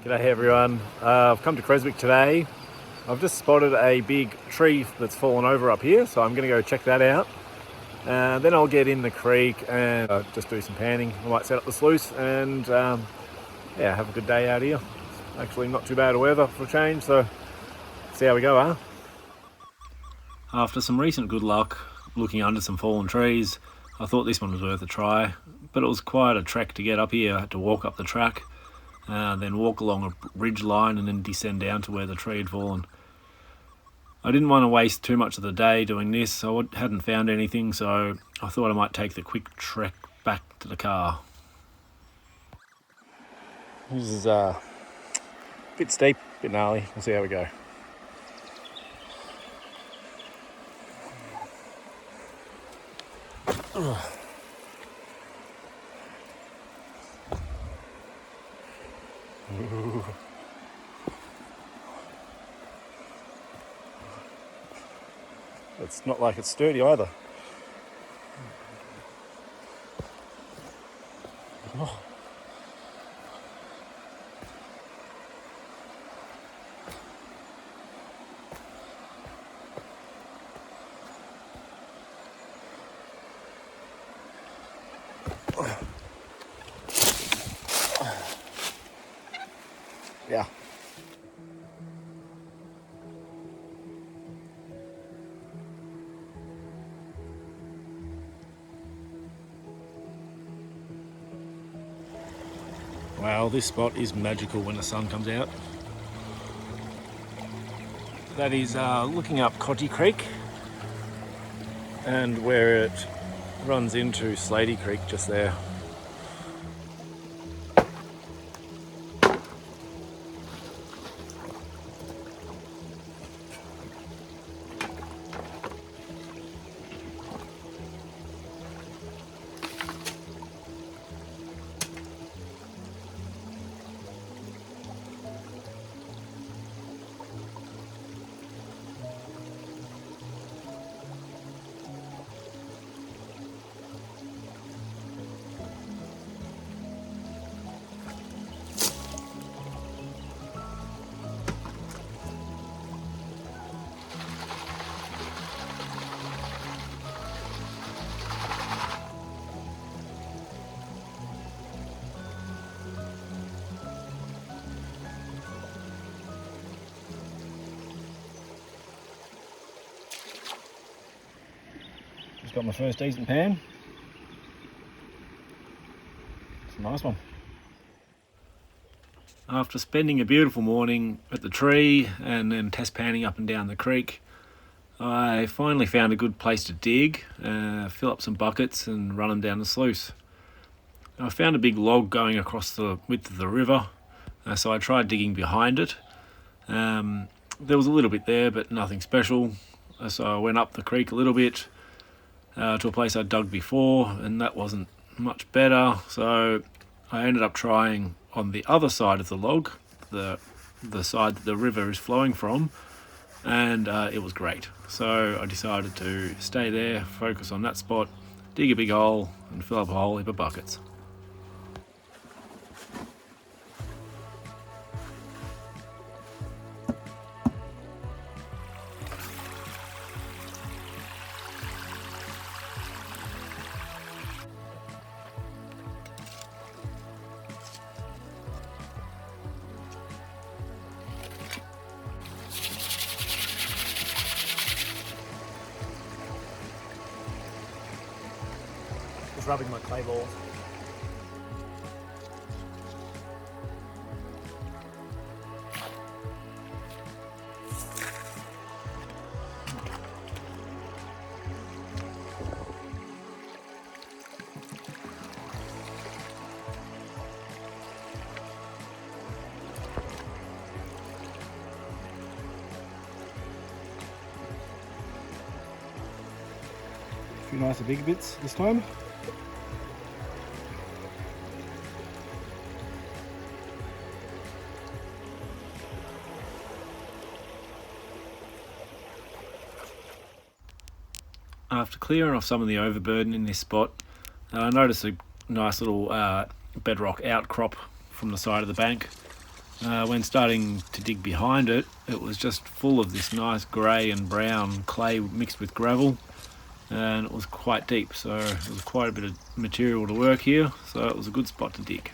G'day everyone. I've come to Creswick today. I've just spotted a big tree that's fallen over up here, so I'm going to go check that out. Then I'll get in the creek and just do some panning. I might set up the sluice and have a good day out here. Actually not too bad of weather for a change, so see how we go, huh? After some recent good luck looking under some fallen trees, I thought this one was worth a try, but it was quite a trek to get up here. I had to walk up the track, then walk along a ridge line and then descend down to where the tree had fallen. I didn't want to waste too much of the day doing this. I hadn't found anything, so I thought I might take the quick trek back to the car. This is a bit steep, a bit gnarly. We'll see how we go. Ooh. It's not like it's sturdy either. Oh. Yeah. Wow, this spot is magical when the sun comes out. That is looking up Cotty Creek and where it runs into Slaty Creek just there. Just got my first decent pan. It's a nice one. After spending a beautiful morning at the tree and then test panning up and down the creek, I finally found a good place to dig, fill up some buckets and run them down the sluice. I found a big log going across the width of the river, so I tried digging behind it. There was a little bit there, but nothing special, so I went up the creek a little bit to a place I'd dug before, and that wasn't much better, so I ended up trying on the other side of the log, the side that the river is flowing from, and it was great. So I decided to stay there, focus on that spot, dig a big hole and fill up a whole heap of buckets. Just rubbing my clay balls. A few nicer big bits this time. After clearing off some of the overburden in this spot, I noticed a nice little bedrock outcrop from the side of the bank. when starting to dig behind it, it was just full of this nice grey and brown clay mixed with gravel, and it was quite deep, so it was quite a bit of material to work here, so it was a good spot to dig.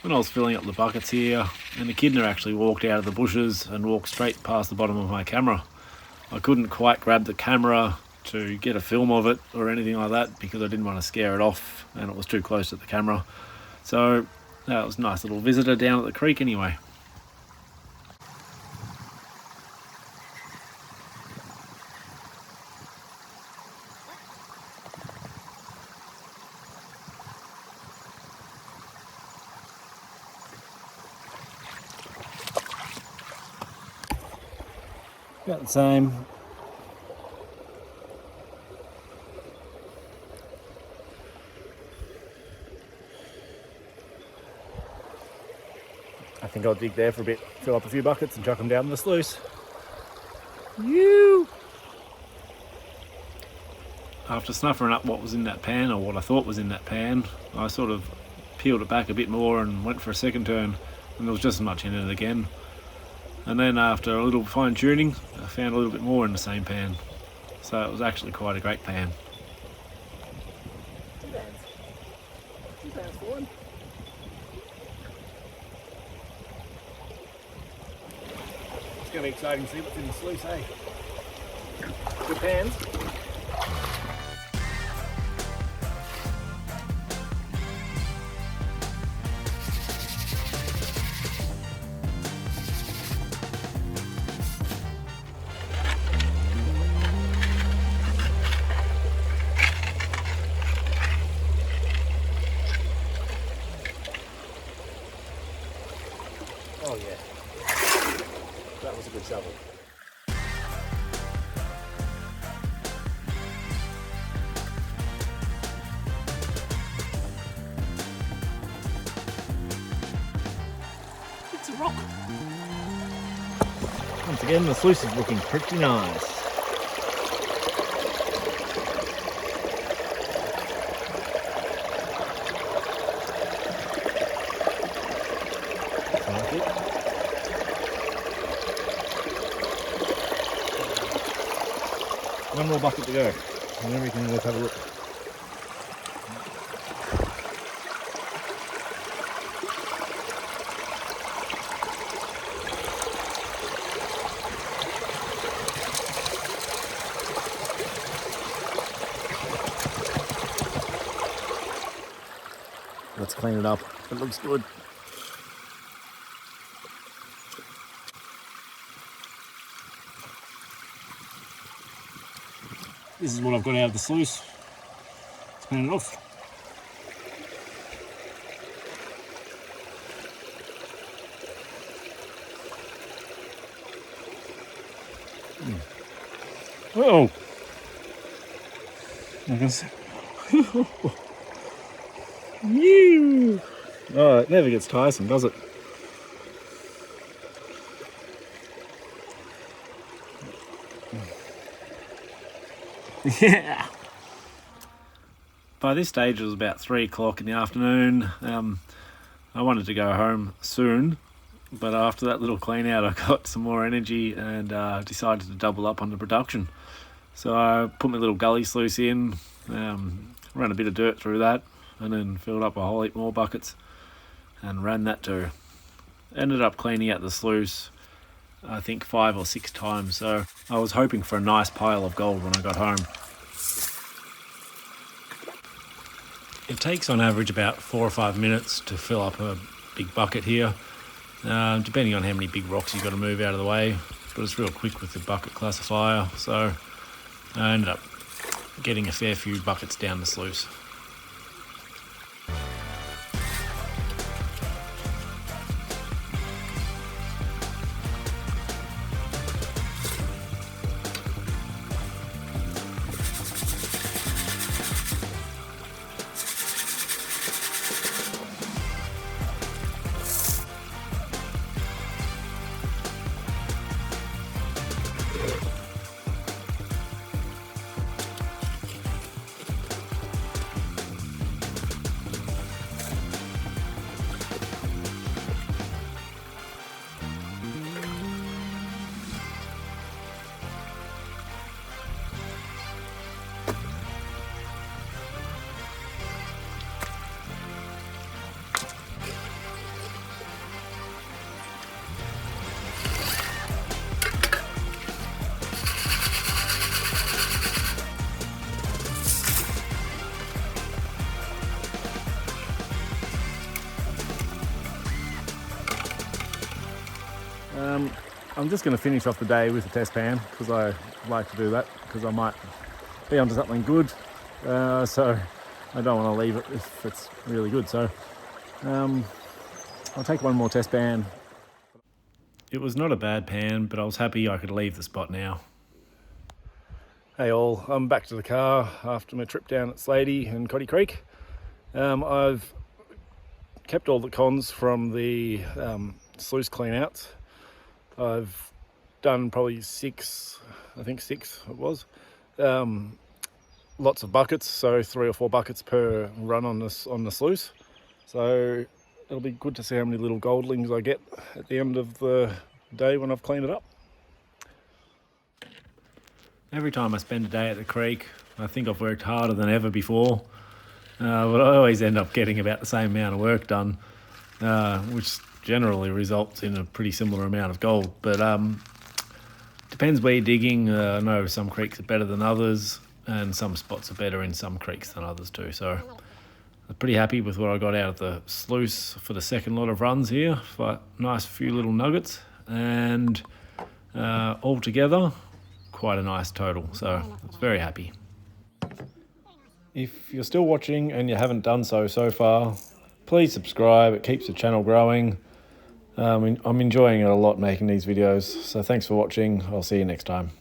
When I was filling up the buckets here, an echidna actually walked out of the bushes and walked straight past the bottom of my camera. I couldn't quite grab the camera to get a film of it or anything like that because I didn't want to scare it off and it was too close to the camera. So that was a nice little visitor down at the creek anyway. About the same. I think I'll dig there for a bit, fill up a few buckets and chuck them down the sluice. After snuffing up what was in that pan, or what I thought was in that pan, I sort of peeled it back a bit more and went for a second turn, and there was just as much in it again. And then after a little fine tuning, I found a little bit more in the same pan. So it was actually quite a great pan. Two pans for one. It's going to be exciting to see what's in the sluice, eh? Good pans. Oh yeah, that was a good shovel. It's a rock. Once again, the sluice is looking pretty nice. One more bucket to go, and then we can let's have a look. Let's clean it up. It looks good. This is what I've got out of the sluice. Let's clean it off. Oh! I can see. Oh, it never gets tiresome, does it? Yeah. By this stage, it was about 3 o'clock in the afternoon. I wanted to go home soon, but after that little clean out, I got some more energy and decided to double up on the production. So I put my little gully sluice in, ran a bit of dirt through that, and then filled up a whole heap more buckets and ran that too. Ended up cleaning out the sluice, I think 5 or 6 times, so I was hoping for a nice pile of gold when I got home. It takes on average about 4 or 5 minutes to fill up a big bucket here, depending on how many big rocks you've got to move out of the way, but it's real quick with the bucket classifier, so I ended up getting a fair few buckets down the sluice. I'm just going to finish off the day with a test pan because I like to do that because I might be onto something good. So I don't want to leave it if it's really good. So I'll take one more test pan. It was not a bad pan, but I was happy I could leave the spot now. Hey all, I'm back to the car after my trip down at Slaty and Coddy Creek. I've kept all the cons from the sluice clean-outs. I've done probably six it was. Lots of buckets, so 3 or 4 buckets per run on the sluice. So it'll be good to see how many little goldlings I get at the end of the day when I've cleaned it up. Every time I spend a day at the creek, I think I've worked harder than ever before, but I always end up getting about the same amount of work done, which generally results in a pretty similar amount of gold. But depends where you're digging. I know some creeks are better than others, and some spots are better in some creeks than others too. So I'm pretty happy with what I got out of the sluice for the second lot of runs here. For a nice few little nuggets, and altogether, quite a nice total. So I was very happy. If you're still watching and you haven't done so far, please subscribe. It keeps the channel growing. I'm enjoying it a lot making these videos. So thanks for watching. I'll see you next time.